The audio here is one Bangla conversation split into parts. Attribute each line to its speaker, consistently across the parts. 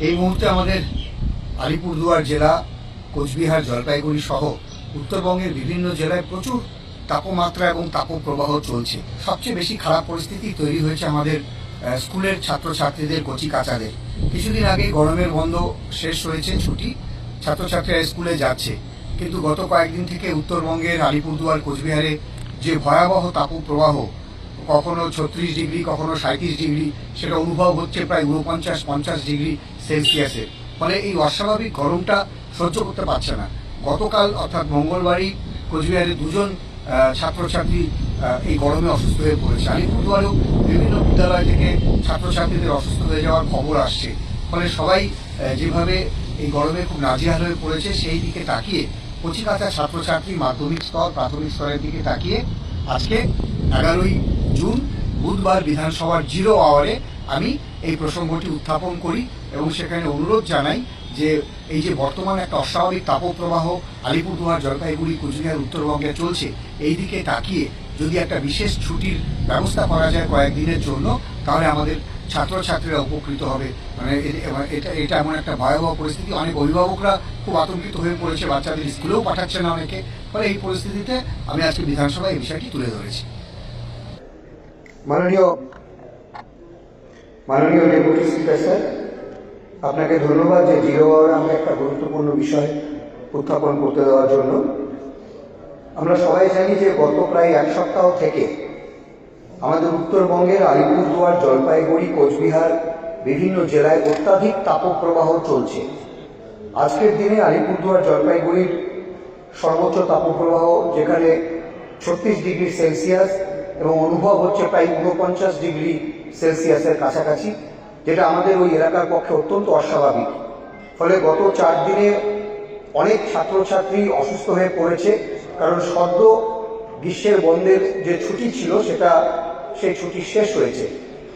Speaker 1: এই মুহূর্তে আমাদের আলিপুরদুয়ার জেলা, কোচবিহার, জলপাইগুড়ি সহ উত্তরবঙ্গের বিভিন্ন জেলায় প্রচুর তাপমাত্রা এবং তাপপ্রবাহ চলছে। সবচেয়ে বেশি খারাপ পরিস্থিতি তৈরি হয়েছে আমাদের স্কুলের ছাত্রছাত্রীদের, কচি কাচাদের। কিছুদিন আগে গরমের বন্ধ শেষ হয়েছে, ছুটি, ছাত্রছাত্রীরা স্কুলে যাচ্ছে, কিন্তু গত কয়েকদিন থেকে উত্তরবঙ্গের আলিপুরদুয়ার, কোচবিহারে যে ভয়াবহ তাপপ্রবাহ, কখনো 36 ডিগ্রি, কখনো 37 ডিগ্রি, সেটা অনুভব হচ্ছে প্রায় 49-50 ডিগ্রি সেলসিয়াসের। ফলে এই অস্বাভাবিক গরমটা সহ্য করতে পারছে না। গতকাল অর্থাৎ মঙ্গলবারই কোচবিহারে দুজন ছাত্রছাত্রী এই গরমে অসুস্থ হয়ে পড়েছে। আলিপুরদুয়ারেও বিভিন্ন বিদ্যালয় থেকে ছাত্রছাত্রীদের অসুস্থ হয়ে যাওয়ার খবর আসছে। ফলে সবাই যেভাবে এই গরমে খুব নাজেহাল হয়ে পড়েছে, সেই দিকে তাকিয়ে কচিকাঁচা ছাত্রছাত্রী মাধ্যমিক স্তর, প্রাথমিক স্তরের দিকে তাকিয়ে আজকে 11ই জুন বুধবার বিধানসভার 0 আওয়ারে আমি এই প্রসঙ্গটি উত্থাপন করি এবং সেখানে অনুরোধ জানাই যে এই যে বর্তমানে একটা অস্বাভাবিক তাপপ্রবাহ আলিপুরদুয়ার, জলপাইগুড়ি, কোচবিহার, উত্তরবঙ্গে চলছে, এই দিকে তাকিয়ে যদি একটা বিশেষ ছুটির ব্যবস্থা করা যায় কয়েকদিনের জন্য, তাহলে আমাদের ছাত্রছাত্রীরা উপকৃত হবে। মানে এটা এমন একটা ভয়াবহ পরিস্থিতি, অনেক অভিভাবকরা খুব আতঙ্কিত হয়ে পড়েছে, বাচ্চাদের স্কুলেও পাঠাচ্ছে না অনেকে। ফলে এই পরিস্থিতিতে আমি আজকে বিধানসভায় এই বিষয়টি তুলে ধরেছি। মাননীয় ডেপুটি স্পিকার স্যার, আপনাকে ধন্যবাদ যে 0 আওয়ারে আমরা একটা গুরুত্বপূর্ণ বিষয় উত্থাপন করতে দেওয়ার জন্য। আমরা সবাই জানি যে গত প্রায় 1 সপ্তাহ থেকে আমাদের উত্তরবঙ্গের আলিপুরদুয়ার, জলপাইগুড়ি, কোচবিহার বিভিন্ন জেলায় অত্যাধিক তাপপ্রবাহ চলছে। আজকের দিনে আলিপুরদুয়ার, জলপাইগুড়ির সর্বোচ্চ তাপপ্রবাহ যেখানে 36 ডিগ্রি সেলসিয়াস এবং অনুভব হচ্ছে প্রায় 49 ডিগ্রি সেলসিয়াসের কাছাকাছি, যেটা আমাদের ওই এলাকার পক্ষে অত্যন্ত অস্বাভাবিক। ফলে গত 4 দিনে অনেক ছাত্রছাত্রী অসুস্থ হয়ে পড়েছে, কারণ সদ্য গ্রীষ্মের বন্ধের যে ছুটি ছিল সেই ছুটি শেষ হয়েছে।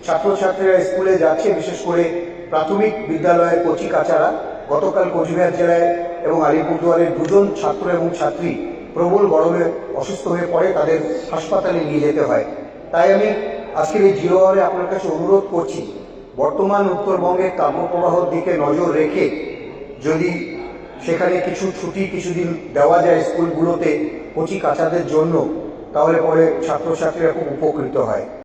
Speaker 1: ছাত্রছাত্রীরা স্কুলে যাচ্ছে, বিশেষ করে প্রাথমিক বিদ্যালয়ের কচি কাচারা। গতকাল কোচবিহার জেলায় এবং আলিপুরদুয়ারের দুজন ছাত্র এবং ছাত্রী প্রবল গরমে অসুস্থ হয়ে পড়ে, তাদের হাসপাতালে নিয়ে যেতে হয়। তাই আমি আজকের এই 0 আওয়ারে আপনার কাছে অনুরোধ করছি, বর্তমান উত্তরবঙ্গের তাপপ্রবাহের দিকে নজর রেখে যদি সেখানে কিছু ছুটি কিছুদিন দেওয়া যায় স্কুলগুলোতে কচি কাচাদের জন্য, তাহলে পরে ছাত্রছাত্রীরা খুব উপকৃত হয়।